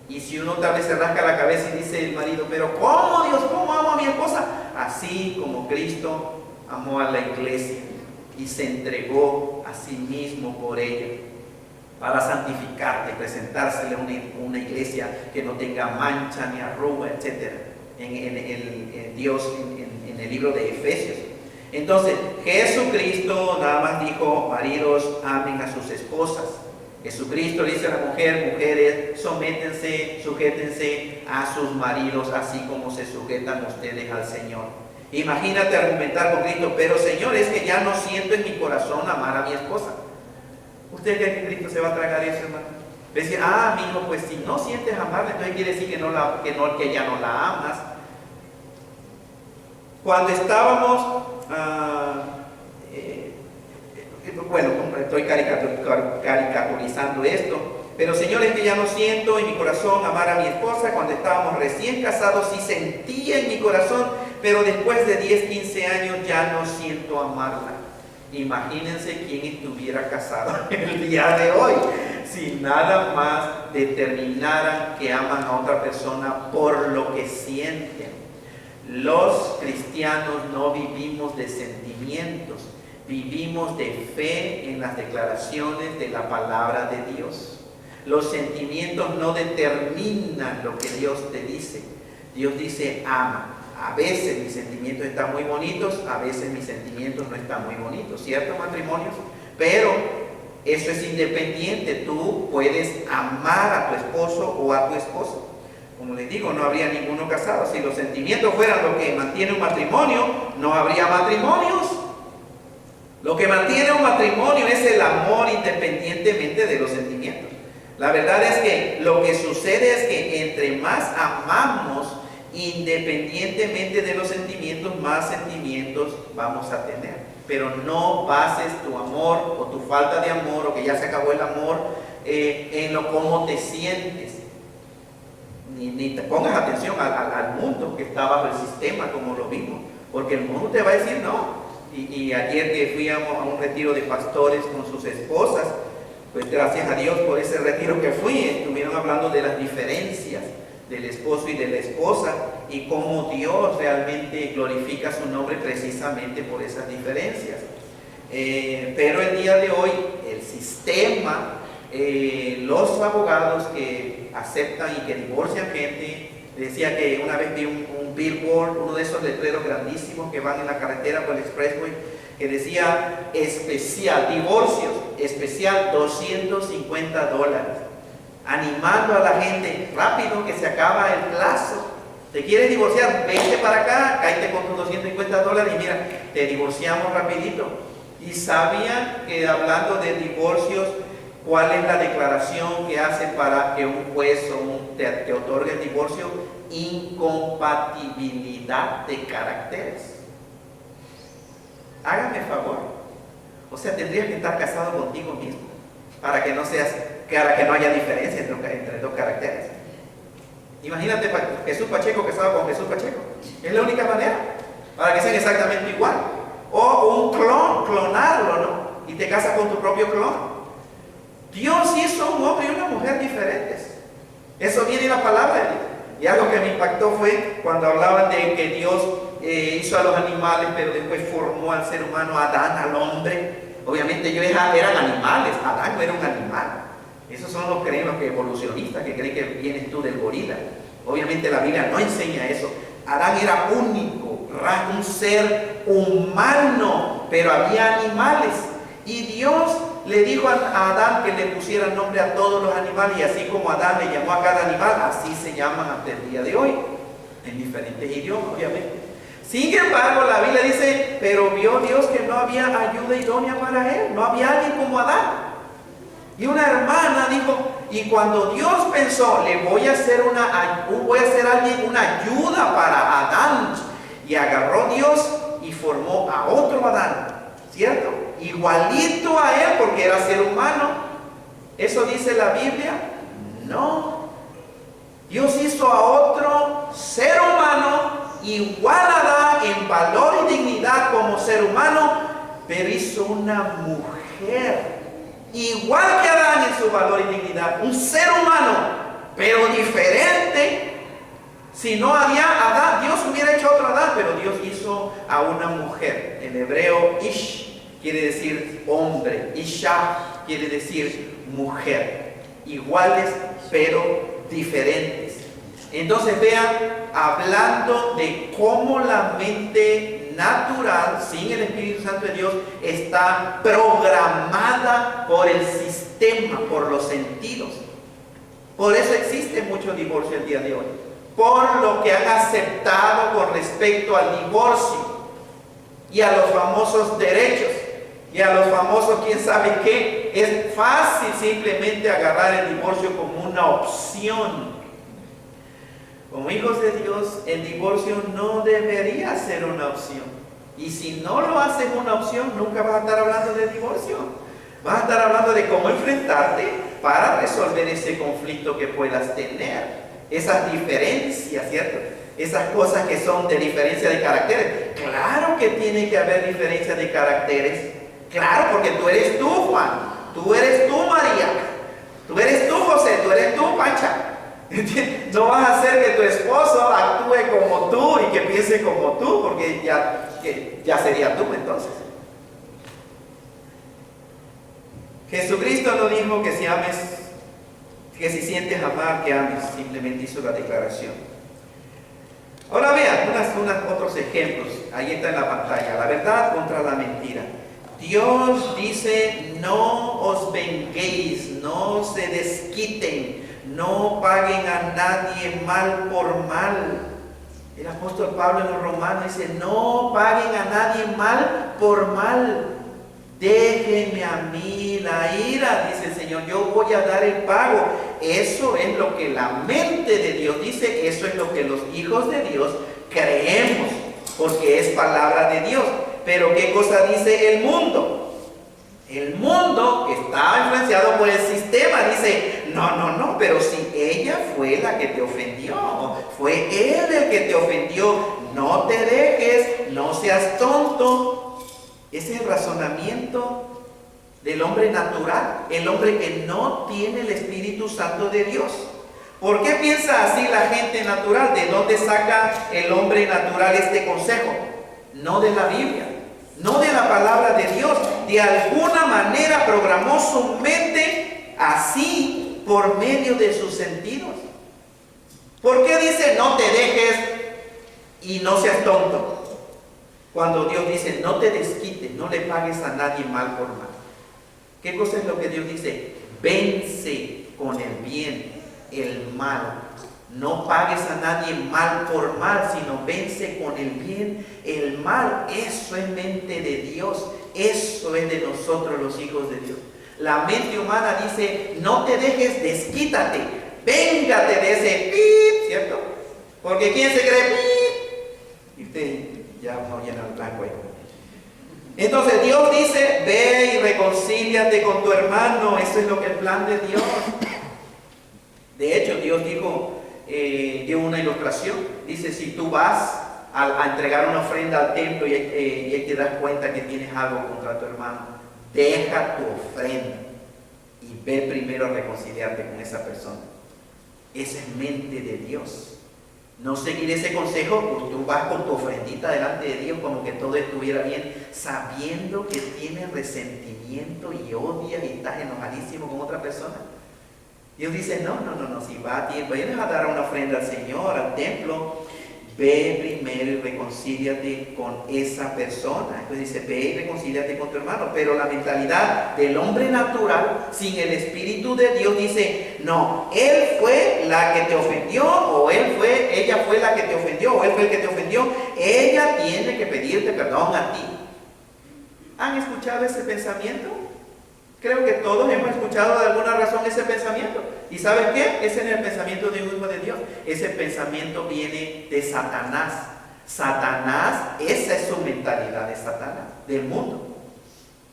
Y si uno tal vez se rasca la cabeza y dice el marido, pero ¿cómo, Dios? ¿Cómo amo a mi esposa? Así como Cristo amó a la iglesia y se entregó a sí mismo por ella, para santificarte, presentársele una iglesia que no tenga mancha ni arruga, etc. En Dios, en el libro de Efesios. Entonces, Jesucristo nada más dijo, maridos, amen a sus esposas. Jesucristo dice a la mujer, mujeres, sujétense a sus maridos, así como se sujetan ustedes al Señor. Imagínate argumentar con Cristo, pero Señor, es que ya no siento en mi corazón amar a mi esposa. ¿Usted cree que Cristo se va a tragar eso, hermano? Decir, mi hijo, pues si no sientes amarla, entonces quiere decir que ya no la amas. Cuando estábamos, estoy caricaturizando esto, pero Señor, es que ya no siento en mi corazón amar a mi esposa. Cuando estábamos recién casados sí sentía en mi corazón, pero después de 10, 15 años ya no siento amarla. Imagínense quién estuviera casado el día de hoy, si nada más determinaran que aman a otra persona por lo que sienten. Los cristianos no vivimos de sentimientos, vivimos de fe en las declaraciones de la palabra de Dios. Los sentimientos no determinan lo que Dios te dice. Dios dice, ama. A veces mis sentimientos están muy bonitos, a veces mis sentimientos no están muy bonitos, ¿cierto, matrimonios? Pero eso es independiente. Tú puedes amar a tu esposo o a tu esposa. Como les digo, no habría ninguno casado. Si los sentimientos fueran lo que mantiene un matrimonio, no habría matrimonios. Lo que mantiene un matrimonio es el amor, independientemente de los sentimientos. La verdad es que lo que sucede es que entre más amamos, independientemente de los sentimientos, más sentimientos vamos a tener. Pero no bases tu amor o tu falta de amor, o que ya se acabó el amor, en lo cómo te sientes. Ni te pongas atención al mundo que está bajo el sistema, como lo vimos, porque el mundo te va a decir no. Y ayer que fuimos a un retiro de pastores con sus esposas, pues gracias a Dios por ese retiro que fui, estuvieron hablando de las diferencias del esposo y de la esposa, y cómo Dios realmente glorifica su nombre precisamente por esas diferencias. Pero el día de hoy el sistema, los abogados que aceptan y que divorcian gente, decía que una vez vi un billboard, uno de esos letreros grandísimos que van en la carretera por el expressway, que decía especial, divorcios, especial $250, animando a la gente, rápido que se acaba el plazo. ¿Te quieres divorciar? Vente para acá, cállate con tus $250 y mira, te divorciamos rapidito. Y sabían que hablando de divorcios, ¿cuál es la declaración que hace para que un juez te otorgue el divorcio? Incompatibilidad de caracteres. Hágame favor. O sea, tendrías que estar casado contigo mismo para que no haya diferencia entre dos caracteres. Imagínate Jesús Pacheco casado con Jesús Pacheco. Es la única manera. para que sean exactamente igual. O un clonarlo, ¿no? Y te casas con tu propio clon. Dios hizo un hombre y una mujer diferentes. Eso viene en la palabra de Dios. Y algo que me impactó fue cuando hablaban de que Dios hizo a los animales, pero después formó al ser humano, a Adán, al hombre. Obviamente ellos eran animales, Adán no era un animal. Esos son los evolucionistas que creen que vienes tú del gorila. Obviamente la Biblia no enseña eso. Adán era único, un ser humano, pero había animales. Y Dios le dijo a Adán que le pusiera nombre a todos los animales, y así como Adán le llamó a cada animal, así se llaman hasta el día de hoy, en diferentes idiomas, obviamente. Sin embargo, la Biblia dice, pero vio Dios que no había ayuda idónea para él, no había alguien como Adán. Y una hermana dijo, y cuando Dios pensó, voy a hacer alguien una ayuda para Adán, y agarró Dios y formó a otro Adán, ¿cierto? Igualito a él porque era ser humano. ¿Eso dice la Biblia? No. Dios hizo a otro ser humano igual a Adán en valor y dignidad como ser humano, pero hizo una mujer igual que Adán en su valor y dignidad, un ser humano, pero diferente. Si no había Adán, Dios hubiera hecho otro Adán, pero Dios hizo a una mujer. En hebreo, ish quiere decir hombre, isha quiere decir mujer. Iguales, pero diferentes. Entonces vean, hablando de cómo la mente natural, sin el Espíritu Santo de Dios, está programada por el sistema, por los sentidos. Por eso existe mucho divorcio el día de hoy. Por lo que han aceptado con respecto al divorcio y a los famosos derechos y a los famosos quién sabe qué. Es fácil simplemente agarrar el divorcio como una opción. Como hijos de Dios, el divorcio no debería ser una opción. Y si no lo haces una opción, nunca vas a estar hablando de divorcio. Vas a estar hablando de cómo enfrentarte para resolver ese conflicto que puedas tener. Esas diferencias, ¿cierto? Esas cosas que son de diferencia de caracteres. Claro que tiene que haber diferencia de caracteres. Claro, porque tú eres tú, Juan. Tú eres tú, María. Tú eres tú, José. Tú eres tú, Pancha. No vas a hacer que tu esposo actúe como tú y que piense como tú, porque ya sería tú entonces. Jesucristo no dijo que si ames, que si sientes amar, que ames, simplemente hizo la declaración. Ahora vean otros ejemplos, ahí está en la pantalla, la verdad contra la mentira. Dios dice, no os venguéis, no se desquiten, no paguen a nadie mal por mal. El apóstol Pablo en los Romanos dice, no paguen a nadie mal por mal. Déjenme a mí la ira, dice el Señor, yo voy a dar el pago. Eso es lo que la mente de Dios dice, eso es lo que los hijos de Dios creemos, porque es palabra de Dios. Pero ¿qué cosa dice el mundo? El mundo, que está influenciado por el sistema, dice, no, pero si ella fue la que te ofendió, fue él el que te ofendió, no te dejes, no seas tonto. Ese es el razonamiento del hombre natural, el hombre que no tiene el Espíritu Santo de Dios. ¿Por qué piensa así la gente natural? ¿De dónde saca el hombre natural este consejo? No de la Biblia, no de la palabra de Dios. De alguna manera programó su mente así por medio de sus sentidos. ¿Por qué dice no te dejes y no seas tonto? Cuando Dios dice, no te desquites, no le pagues a nadie mal por mal. ¿Qué cosa es lo que Dios dice? Vence con el bien el mal. No pagues a nadie mal por mal, sino vence con el bien el mal. Eso es mente de Dios. Eso es de nosotros los hijos de Dios. La mente humana dice, no te dejes, desquítate. Véngate de ese pip, ¿cierto? Porque ¿quién se cree pip? Y usted ya no llena el blanco ahí. Entonces Dios dice, ve y reconcíliate con tu hermano. Eso es lo que el plan de Dios. De hecho, Dios dijo, dio una ilustración. Dice, si tú vas a entregar una ofrenda al templo y te das cuenta que tienes algo contra tu hermano, deja tu ofrenda y ve primero a reconciliarte con esa persona. Esa es mente de Dios. No seguir ese consejo, pues tú vas con tu ofrendita delante de Dios como que todo estuviera bien, sabiendo que tienes resentimiento y odias y estás enojadísimo con otra persona. Dios dice, no, si va a tiempo, vienes a dar una ofrenda al Señor, al templo, ve primero y reconcíliate con esa persona. Entonces dice, ve y reconcíliate con tu hermano. Pero la mentalidad del hombre natural, sin el Espíritu de Dios, dice, no, él fue la que te ofendió, o ella fue la que te ofendió, o él fue el que te ofendió. Ella tiene que pedirte perdón a ti. ¿Han escuchado ese pensamiento? Creo que todos hemos escuchado de alguna razón ese pensamiento. ¿Y saben qué? Ese es el pensamiento de un hijo de Dios. Ese pensamiento viene de Satanás. Satanás, esa es su mentalidad de Satanás, del mundo.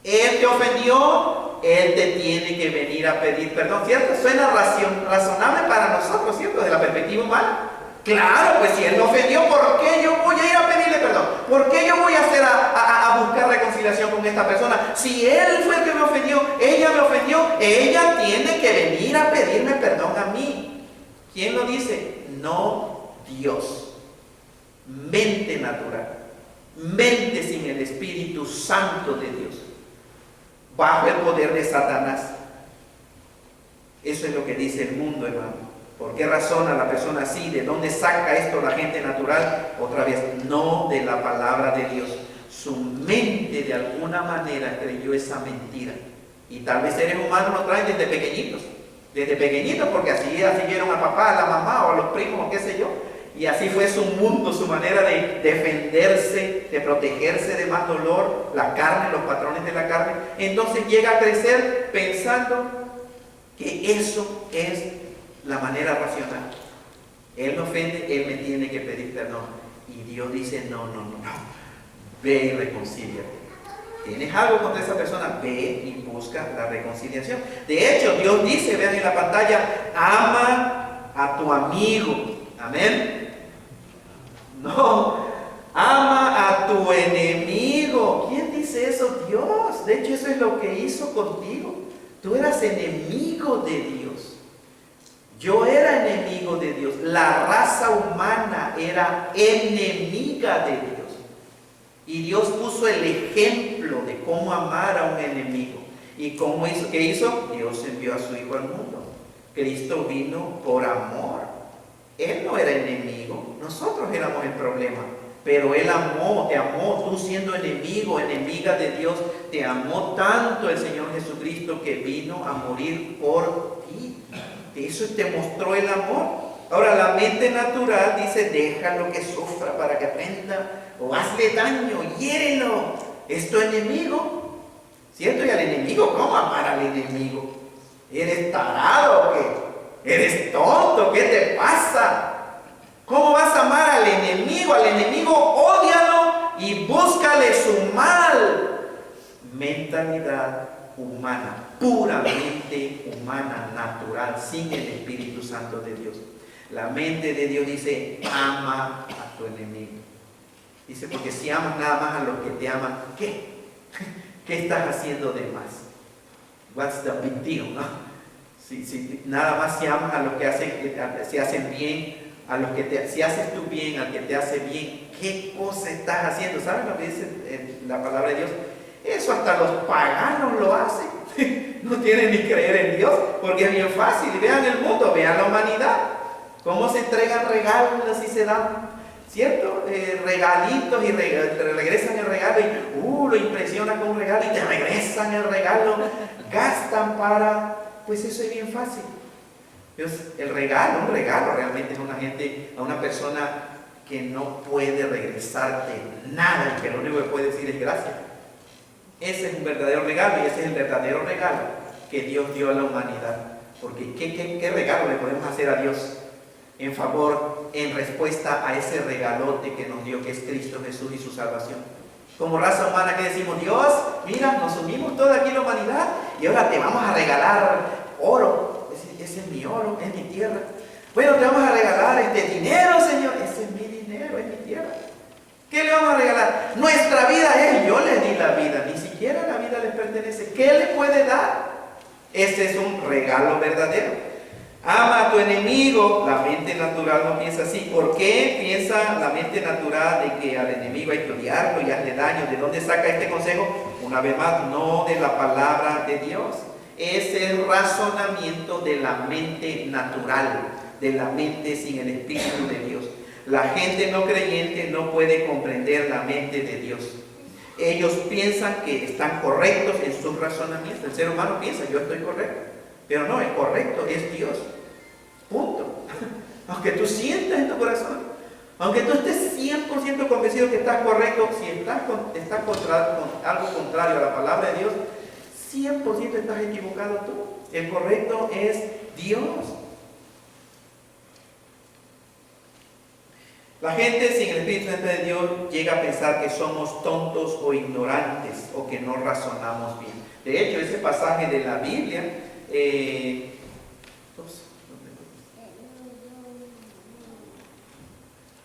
Él te ofendió, él te tiene que venir a pedir perdón. ¿Cierto? Suena razonable para nosotros, ¿cierto? Desde la perspectiva humana. Claro, pues si él me ofendió, ¿por qué yo voy a ir a pedirle perdón? ¿Por qué yo voy a hacer a buscar reconciliación con esta persona? Si él fue el que me ofendió, ella me ofendió, ella tiene que venir a pedirme perdón a mí. ¿Quién lo dice? No Dios. Mente natural. Mente sin el Espíritu Santo de Dios. Bajo el poder de Satanás. Eso es lo que dice el mundo, hermano. ¿Por qué razona la persona así? ¿De dónde saca esto la gente natural? Otra vez, no de la palabra de Dios. Su mente de alguna manera creyó esa mentira. Y tal vez seres humanos lo traen desde pequeñitos. Desde pequeñitos, porque así vieron a papá, a la mamá o a los primos o qué sé yo. Y así fue su mundo, su manera de defenderse, de protegerse de más dolor, la carne, los patrones de la carne. Entonces llega a crecer pensando que eso es la manera racional. Él me ofende, él me tiene que pedir perdón. Y Dios dice, no. Ve y reconcíliate. ¿Tienes algo contra esa persona? Ve y busca la reconciliación. De hecho, Dios dice, vean en la pantalla, ama a tu amigo. Amén. No, ama a tu enemigo. ¿Quién dice eso? Dios. De hecho, eso es lo que hizo contigo. Tú eras enemigo de Dios. Yo era enemigo de Dios. La raza humana era enemiga de Dios. Y Dios puso el ejemplo de cómo amar a un enemigo. ¿Y cómo hizo? ¿Qué hizo? Dios envió a su Hijo al mundo. Cristo vino por amor. Él no era enemigo. Nosotros éramos el problema. Pero Él amó, te amó. Tú siendo enemigo, enemiga de Dios, te amó tanto el Señor Jesucristo que vino a morir por ti. Eso te mostró el amor. Ahora la mente natural dice, déjalo que sufra para que aprenda, o hazle daño, hiérelo, es tu enemigo, ¿cierto? Y al enemigo, ¿cómo amar al enemigo? ¿Eres tarado o qué? ¿Eres tonto? ¿Qué te pasa? ¿Cómo vas a amar al enemigo? Al enemigo ódialo y búscale su mal. Mentalidad humana, puramente humana, natural, sin el Espíritu Santo de Dios. La mente de Dios dice, ama a tu enemigo. Dice, porque si amas nada más a los que te aman, ¿qué? ¿Qué estás haciendo de más? What's the big deal, no? Si nada más si amas a los que hacen bien, a los que si haces tú bien al que te hace bien, ¿qué cosa estás haciendo? ¿Saben lo que dice la palabra de Dios? Eso hasta los paganos lo hacen. No tienen ni creer en Dios, porque es bien fácil. Vean el mundo, vean la humanidad. Cómo se entregan regalos y se dan, ¿cierto? Regalitos y regresan el regalo y lo impresionan con un regalo y te regresan el regalo. Gastan para, pues eso es bien fácil. Entonces, un regalo realmente es a una persona que no puede regresarte nada y que lo único que puede decir es gracias. Ese es un verdadero regalo y ese es el verdadero regalo que Dios dio a la humanidad. Porque ¿qué regalo le podemos hacer a Dios en favor, en respuesta a ese regalote que nos dio, que es Cristo Jesús y su salvación? Como raza humana, que decimos, Dios, mira, nos unimos toda aquí la humanidad y ahora te vamos a regalar oro. Ese es mi oro, es mi tierra. Bueno, te vamos a regalar dinero, Señor. Ese es mi dinero, es mi tierra. ¿Qué le vamos a regalar? Nuestra vida es, yo le di la vida, ni siquiera la vida le pertenece. ¿Qué le puede dar? Ese es un regalo verdadero. Ama a tu enemigo. La mente natural no piensa así. ¿Por qué piensa la mente natural de que al enemigo hay que odiarlo y hacerle daño? ¿De dónde saca este consejo? Una vez más, no de la palabra de Dios. Es el razonamiento de la mente natural, de la mente sin el Espíritu de Dios. La gente no creyente no puede comprender la mente de Dios. Ellos piensan que están correctos en sus razonamientos. El ser humano piensa, yo estoy correcto. Pero no, el correcto es Dios. Punto. Aunque tú sientas en tu corazón, aunque tú estés 100% convencido que estás correcto, si estás con algo contrario a la palabra de Dios, 100% estás equivocado tú. El correcto es Dios. La gente sin el Espíritu Santo de Dios llega a pensar que somos tontos o ignorantes o que no razonamos bien. De hecho, ese pasaje de la Biblia, de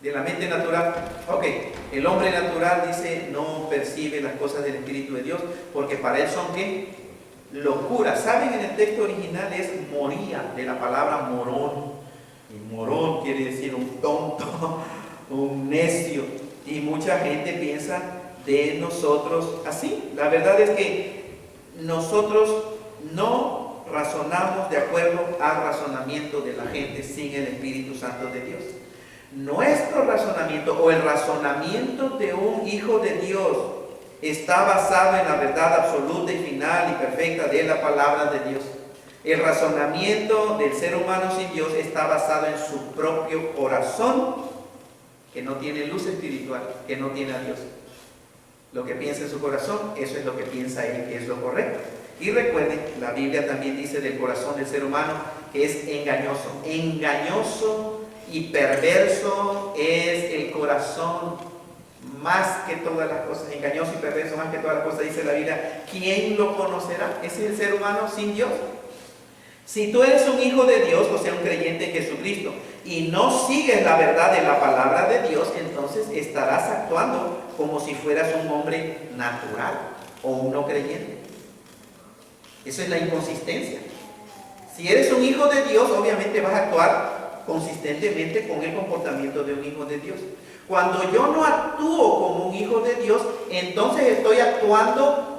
la mente natural, el hombre natural dice no percibe las cosas del Espíritu de Dios porque para él son ¿qué? Locura. ¿Saben? En el texto original es moría, de la palabra morón. Y morón quiere decir un tonto, un necio. Y mucha gente piensa de nosotros así. La verdad es que nosotros no razonamos de acuerdo al razonamiento de la gente sin el Espíritu Santo de Dios. Nuestro razonamiento o el razonamiento de un hijo de Dios está basado en la verdad absoluta y final y perfecta de la palabra de Dios. El razonamiento del ser humano sin Dios está basado en su propio corazón, que no tiene luz espiritual, que no tiene a Dios. Lo que piensa en su corazón, eso es lo que piensa él que es lo correcto. Y recuerden, la Biblia también dice del corazón del ser humano que es engañoso. Engañoso y perverso es el corazón más que todas las cosas. Engañoso y perverso más que todas las cosas, dice la Biblia. ¿Quién lo conocerá? Ese es el ser humano sin Dios. Si tú eres un hijo de Dios, o sea, un creyente en Jesucristo, y no sigues la verdad de la palabra de Dios, entonces estarás actuando como si fueras un hombre natural o un no creyente. Esa es la inconsistencia. Si eres un hijo de Dios, obviamente vas a actuar consistentemente con el comportamiento de un hijo de Dios. Cuando yo no actúo como un hijo de Dios, entonces estoy actuando